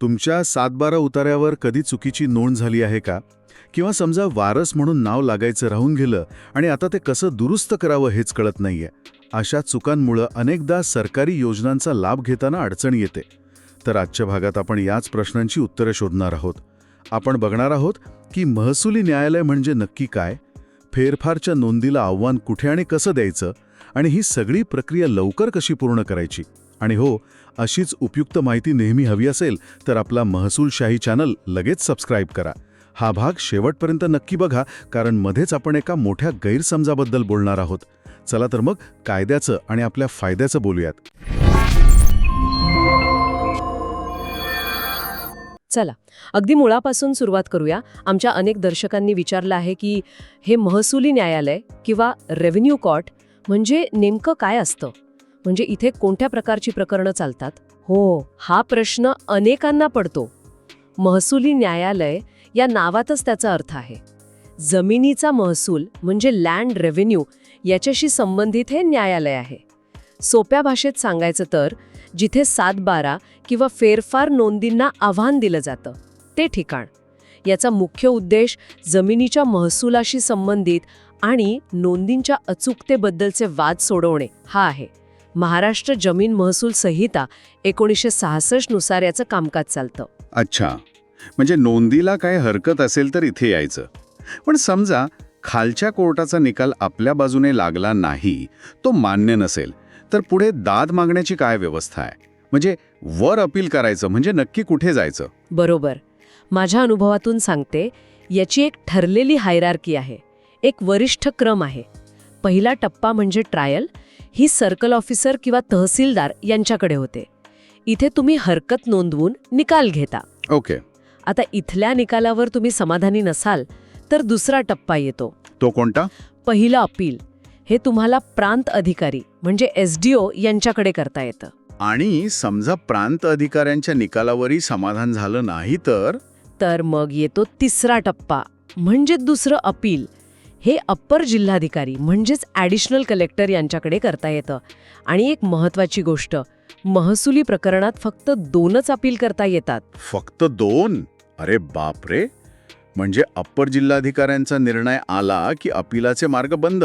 तुमच्या 7-12 उतार्यावर कधी चुकीची नोंद झाली आहे का? किंवा समजा वारस म्हणून नाव लागायचं राहून गेलं आणि आता ते कसं दुरुस्त करावं हेच कळत नाहीये. अशा चुकांमुळं अनेकदा सरकारी योजनांचा लाभ घेताना अडचण येते. तर आजच्या भागात आपण याच प्रश्नांची उत्तरे शोधणार आहोत. आपण बघणार आहोत की महसुली न्यायालय म्हणजे नक्की काय, फेरफारच्या नोंदीला आव्हान कुठे आणि कसं द्यायचं, आणि ही सगळी प्रक्रिया लवकर कशी पूर्ण करायची. आणि हो, अशीच उपयुक्त माहिती नेहमी हवी असेल तर आपला महसूलशाही चॅनल लगेच सबस्क्राईब करा. हा भाग शेवटपर्यंत नक्की बघा, कारण मध्येच आपण एका मोठ्या गैरसमजाबद्दल बोलणार आहोत. चला तर मग कायद्याचं आणि आपल्या फायद्याचं बोलूयात. चला अगदी मुळापासून सुरुवात करूया. आमच्या अनेक दर्शकांनी विचारलं आहे की हे महसुली न्यायालय किंवा रेव्हेन्यू कोर्ट म्हणजे नेमकं काय असतं, म्हणजे इथे कोणत्या प्रकारची प्रकरणं चालतात. हो, हा प्रश्न अनेकांना पडतो. महसुली न्यायालय या नावातच त्याचा अर्थ आहे. जमिनीचा महसूल म्हणजे लँड रेव्हेन्यू याच्याशी संबंधित हे न्यायालय आहे. सोप्या भाषेत सांगायचं तर जिथे 7-12 किंवा फेरफार नोंदींना आव्हान दिलं जातं ते ठिकाण. याचा मुख्य उद्देश जमिनीच्या महसुलाशी संबंधित आणि नोंदींच्या अचूकतेबद्दलचे वाद सोडवणे हा आहे. महाराष्ट्र जमीन महसूल संहिता 1966 नुसार याचं कामकाज चालतं. अच्छा, म्हणजे नोंदीला काय हरकत असेल तर इथे यायचं. पण समजा खालच्या कोर्टाचा निकाल आपल्या बाजूने लागला नाही, तो मान्य नसेल, तर पुढे दाद मागण्याची काय व्यवस्था आहे? म्हणजे वर अपील करायचं म्हणजे नक्की कुठे जायचं? बरोबर. माझ्या अनुभवातून सांगते, याची एक ठरलेली हायरार्की आहे, एक वरिष्ठ क्रम आहे. पहिला टप्पा म्हणजे ट्रायल. ही सर्कल ऑफिसर किंवा तहसीलदार यांच्याकडे होते. इथे तुम्ही हरकत नोंदवून निकाल घेता. ओके. आता इथल्या निकालावर तुम्ही समाधानी नसाल तर दुसरा टप्पा येतो. तो कोणता? पहिलं अपील. हे तुम्हाला प्रांत अधिकारी म्हणजे SDO यांच्याकडे करता येतं. आणि समजा प्रांत अधिकाऱ्यांच्या निकालावरही समाधान झालं नाही तर मग येतो तिसरा टप्पा म्हणजे दुसरं अपील. हे अप्पर जिल्हाधिकारी म्हणजेच ॲडिशनल कलेक्टर यांच्याकडे करता येतं. आणि एक महत्त्वाची गोष्ट, महसुली प्रकरणात फक्त 2च अपील करता येतात. फक्त 2? अरे बापरे. म्हणजे अप्पर जिल्हाधिकाऱ्यांचा निर्णय आला की अपिलाचे मार्ग बंद.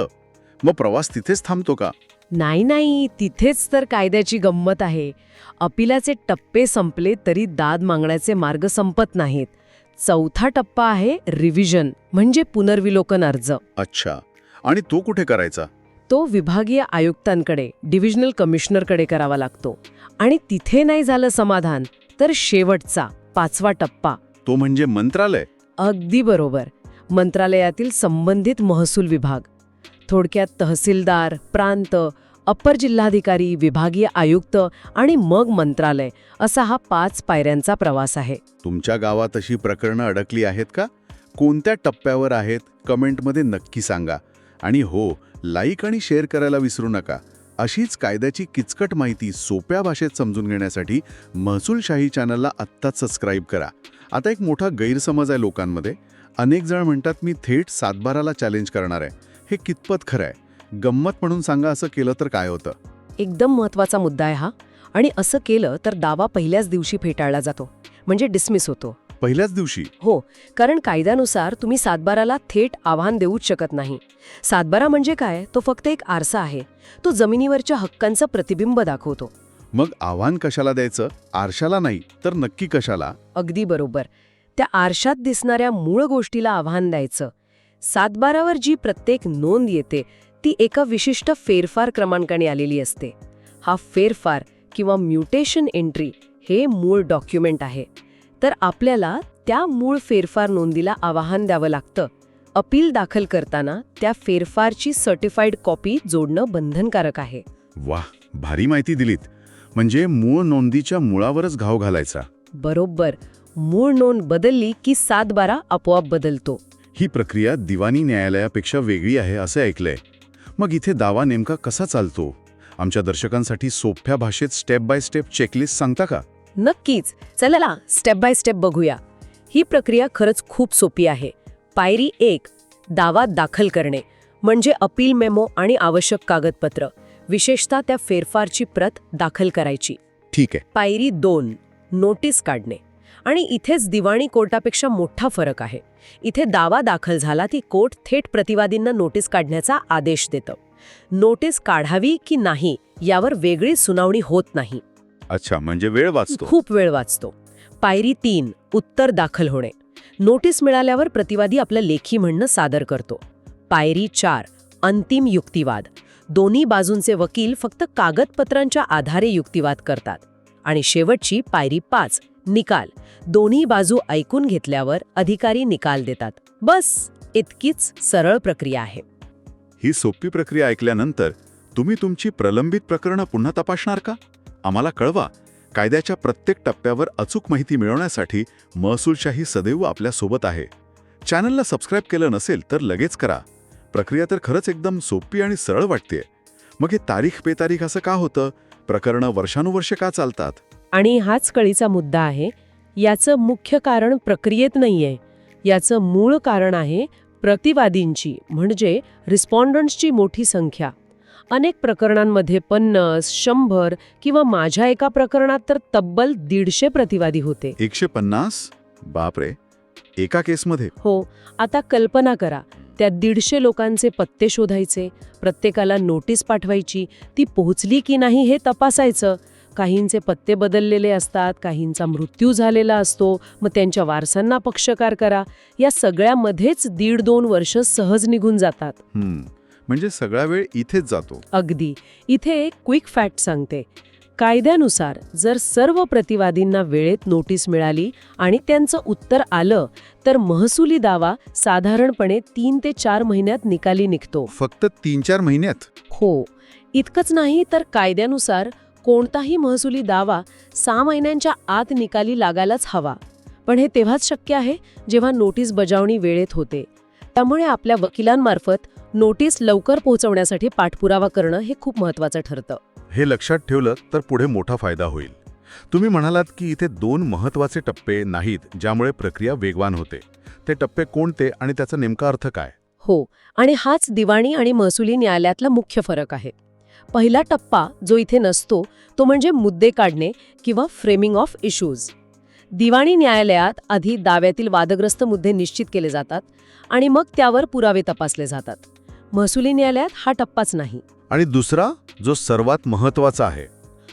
मग प्रवास तिथेच थांबतो का? नाही, तिथेच तर कायद्याची गंमत आहे. अपिलाचे टप्पे संपले तरी दाद मागण्याचे मार्ग संपत नाहीत. चौथा टप्पा आहे रिव्हिजन म्हणजे पुनर्विलोकन अर्ज. अच्छा, आणि तो कुठे करायचा? तो विभागीय आयुक्तांकडे, डिव्हिजनल कमिशनरकडे करावा लागतो. आणि तिथे नाही झालं समाधान तर शेवटचा 5वा टप्पा. तो म्हणजे मंत्रालय? अगदी बरोबर. मंत्रालयातील संबंधित महसूल विभाग. थोडक्यात तहसीलदार, प्रांत, अप्पर जिल्हाधिकारी, विभागीय आयुक्त आणि मग मंत्रालय, असा हा 5 पायऱ्यांचा प्रवास आहे. तुमच्या गावात अशी प्रकरणं अडकली आहेत का? कोणत्या टप्प्यावर आहेत? कमेंटमध्ये नक्की सांगा. आणि हो, लाईक आणि शेअर करायला विसरू नका. अशीच कायद्याची किचकट माहिती सोप्या भाषेत समजून घेण्यासाठी महसूलशाही चॅनलला आत्ताच सबस्क्राईब करा. आता एक मोठा गैरसमज आहे लोकांमध्ये. अनेक जण म्हणतात मी थेट 7-12ला चॅलेंज करणार आहे. हे कितपत खरं आहे? गंमत म्हणून सांगा, असं केलं तर काय होतं? एकदम महत्त्वाचा मुद्दा आहे हा. आणि असं केलं तर दावा पहिल्याच दिवशी फेटाळला जातो, म्हणजे डिसमिस होतो. पहिल्याच दिवशी? हो, कारण कायद्यानुसार तुम्ही 7-12ला थेट आव्हान देऊच शकत नाही. 7-12 म्हणजे काय? तो फक्त एक आरसा आहे. तो जमिनीवरच्या हक्कांचं प्रतिबिंब दाखवतो. मग आव्हान कशाला द्यायचं? आरशाला नाही तर नक्की कशाला? अगदी बरोबर. त्या आरशात दिसणाऱ्या मूळ गोष्टीला आव्हान द्यायचं. 7-12वर जी प्रत्येक नोंद येते ती एका विशिष्ट फेरफार क्रमांकाने आलेली असते. हा फेरफार किंवा म्युटेशन एंट्री हे मूळ डॉक्युमेंट आहे. तर आपल्याला त्या मूळ फेरफार नोंदीला आवाहन द्यावं लागतं. अपील दाखल करताना त्या फेरफारची सर्टिफाईड कॉपी जोडणं बंधनकारक आहे. वाह, भारी माहिती दिलीत. म्हणजे मूळ नोंदीच्या मुळावरच घाव घालायचा. बरोबर. मूळ नोंद बदलली की 7-12 आपोआप बदलतो. ही प्रक्रिया दिवाणी न्यायालयापेक्षा वेगळी आहे असं ऐकलंय. मग इथे दावा नेमका कसा चालतो? आमच्या दर्शकांसाठी सोप्या भाषेत स्टेप बाय स्टेप चेकलिस्ट सांगता का? नक्कीच. चला स्टेप बाय स्टेप बघूया. ही प्रक्रिया खरंच खूप सोपी आहे. पायरी 1, दावा दाखल करणे म्हणजे अपील मेमो आणि आवश्यक कागदपत्र, विशेषतः त्या फेरफारची प्रत दाखल करायची. ठीक आहे. पायरी 2, नोटीस काढणे आणि इथेच दिवाणी कोर्टापेक्षा मोठा फरक आहे. इथे दावा दाखल झाला की कोर्ट थेट प्रतिवादींना नोटीस काढण्याचा आदेश देतं. नोटीस काढावी की नाही यावर वेगळी सुनावणी होत नाही. अच्छा, म्हणजे वेळ वाचतो. खूप वेळ वाचतो. पायरी 3, उत्तर दाखल होणे. नोटीस मिळाल्यावर प्रतिवादी आपलं लेखी म्हणणं सादर करतो. पायरी 4, अंतिम युक्तिवाद. दोन्ही बाजूंचे वकील फक्त कागदपत्रांच्या आधारे युक्तिवाद करतात. आणि शेवटची पायरी 5, निकाल. दोन्ही बाजू ऐकून घेतल्यावर अधिकारी निकाल देतात. बस इतकीच सरळ प्रक्रिया आहे. ही सोपी प्रक्रिया ऐकल्यानंतर तुम्ही तुमची प्रलंबित प्रकरणं पुन्हा तपासणार का? आम्हाला कळवा. कायद्याच्या प्रत्येक टप्प्यावर अचूक माहिती मिळवण्यासाठी महसूलशाही सदैव आपल्यासोबत आहे. चॅनलला सबस्क्राईब केलं नसेल तर लगेच करा. प्रक्रिया तर खरंच एकदम सोपी आणि सरळ वाटतेय. मग हे तारीख बेतारीख असं का होतं? प्रकरणं वर्षानुवर्षे का चालतात? आणि हाच कळीचा मुद्दा आहे. याचं मुख्य कारण प्रक्रियेत नाहीये. याचं मूळ कारण आहे प्रतिवादींची म्हणजे रिस्पॉन्डंट्सची मोठी संख्या. अनेक प्रकरणांमध्ये 50, 100 किंवा माझ्या एका प्रकरणात तर तब्बल 150 प्रतिवादी होते. 150? बापरे, एका केसमध्ये? हो. आता कल्पना करा, त्या 150 लोकांचे पत्ते शोधायचे, प्रत्येकाला नोटीस पाठवायची, ती पोहोचली की नाही हे तपासायचं. काहींचे पत्ते बदललेले असतात, काहींचा मृत्यू झालेला असतो, मग त्यांच्या वारसांना पक्षकार करा. या सगळ्यामध्येच 1.5-2 वर्ष सहज निघून जातात. म्हणजे सगळा वेळ इथेच जातो. अगदी. इथे एक क्विक फॅक्ट सांगते. कायद्यानुसार जर सर्व प्रतिवादींना वेळेत नोटीस मिळाली आणि त्यांचं उत्तर आलं तर महसुली दावा साधारणपणे 3 ते 4 महिन्यात निकाली निघतो. फक्त 3-4 महिन्यात? हो. इतकंच नाही तर कायद्यानुसार कोणताही महसुली दावा 6 महिन्यांच्या आत निकाली लागायलाच हवा. पण हे तेव्हाच शक्य आहे जेव्हा नोटीस बजावणी वेळेत होते. त्यामुळे आपल्या वकिलांमार्फत नोटीस लवकर पोहोचवण्यासाठी पाठपुरावा करणं हे खूप महत्त्वाचं ठरतं. हे लक्षात ठेवलं तर पुढे मोठा फायदा होईल. तुम्ही म्हणालात की इथे 2 महत्त्वाचे टप्पे नाहीत ज्यामुळे प्रक्रिया वेगवान होते. ते टप्पे कोणते आणि त्याचा नेमका अर्थ काय? हो. आणि हाच दिवाणी आणि महसुली न्यायालयातला मुख्य फरक आहे. पहिला टप्पा जो इथे नसतो तो म्हणजे मुद्दे काढणे किंवा फ्रेमिंग ऑफ इश्यूज. दिवाणी न्यायालयात आधी दाव्यातील वादग्रस्त मुद्दे निश्चित केले जातात आणि मग त्यावर पुरावे तपासले जातात. महसुली न्यायालयात हा टप्पाच नाही. आणि दुसरा जो सर्वात महत्त्वाचा आहे?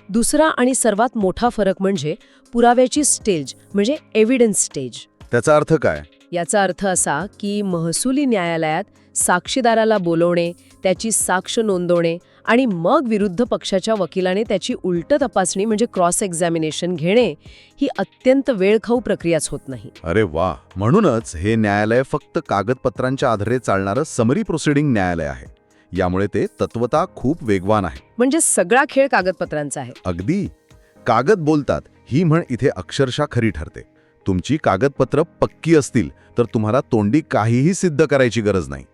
दुसरा आणि सर्वात मोठा फरक म्हणजे पुराव्याची स्टेज म्हणजे एव्हिडन्स स्टेज. त्याचा अर्थ काय? याचा अर्थ असा की महसुली न्यायालयात साक्षीदाराला बोलवणे, त्याची साक्ष नोंदवणे आणि मग विरुद्ध पक्षाच्या वकिलाने त्याची उलट तपासणी म्हणजे क्रॉस एक्झामिनेशन घेणे ही अत्यंत वेळखाऊ प्रक्रियाच होत नाही. अरे वा. म्हणूनच हे न्यायालय फक्त कागदपत्रांच्या आधारे चालणारं समरी प्रोसिडिंग न्यायालय आहे. यामुळे ते तत्वतः खूप वेगवान आहे. म्हणजे सगळा खेळ कागदपत्रांचा आहे. अगदी. कागद बोलतात ही म्हण इथे अक्षरशः खरी ठरते. तुमची कागदपत्र पक्की असतील तर तुम्हाला तोंडी काहीही सिद्ध करायची गरज नाही.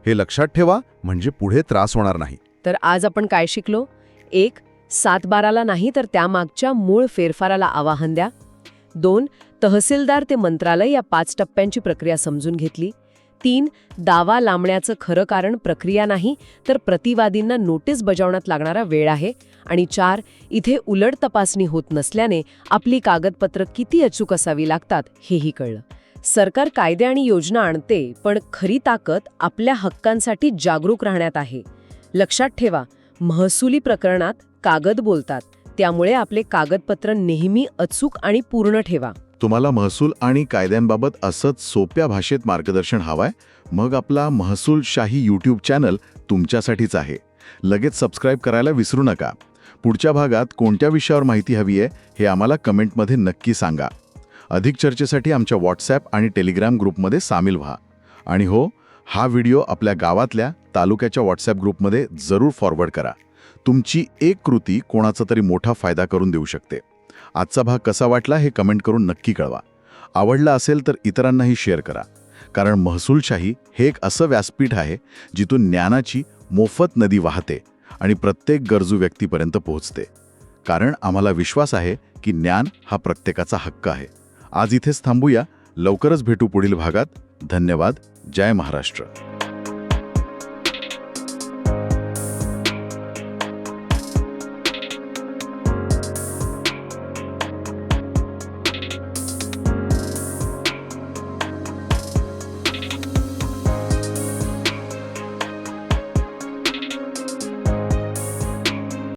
हे लक्षात ठेवा, म्हणजे पुढे त्रास होणार नाही. तर आज आपण काय शिकलो? 1. 7-12ला नाही तर त्यामागच्या मूळ फेरफाराला आवाहन द्या. 2. तहसीलदार ते मंत्रालय या 5 टप्प्यांची प्रक्रिया समजून घेतली. 3. दावा लांबण्याचं खरं कारण प्रक्रिया नाही तर प्रतिवादींना नोटीस बजावण्यात लागणारा वेळ आहे. आणि 4. इथे उलट तपासणी होत नसल्याने आपली कागदपत्र किती अचूक असावी लागतात हेही कळलं. सरकार कायदे आणि योजना आणते पण खरी ताकद आपल्या हक्कांसाठी जागरूक राहण्यात आहे. लक्षात ठेवा, महसुली प्रकरणात कागद बोलतात, त्यामुळे आपले कागदपत्र नेहमी अचूक आणि पूर्ण ठेवा. तुम्हाला महसूल आणि कायद्यांबाबत असंच सोप्या भाषेत मार्गदर्शन हवंय? मग आपला महसूलशाही यूट्यूब चॅनल तुमच्यासाठीच आहे. लगेच सबस्क्राईब करायला विसरू नका. पुढच्या भागात कोणत्या विषयावर माहिती हवी आहे हे आम्हाला कमेंटमध्ये नक्की सांगा. अधिक चर्चेसाठी आमच्या व्हॉट्सॲप आणि टेलिग्राम ग्रुपमध्ये सामील व्हा. आणि हो, हा व्हिडिओ आपल्या गावातल्या तालुक्याच्या व्हॉट्सॲप ग्रुपमध्ये जरूर फॉरवर्ड करा. तुमची एक कृती कोणाचा तरी मोठा फायदा करून देऊ शकते. आजचा भाग कसा वाटला हे कमेंट करून नक्की कळवा. आवडला असेल तर इतरांनाही शेअर करा. कारण महसूलशाही हे एक असं व्यासपीठ आहे जिथून ज्ञानाची मोफत नदी वाहते आणि प्रत्येक गरजू व्यक्तीपर्यंत पोहोचते. कारण आम्हाला विश्वास आहे की ज्ञान हा प्रत्येकाचा हक्क आहे. आज इथेच थांबूया. लवकरच भेटू पुढील भागात. धन्यवाद. जय महाराष्ट्र.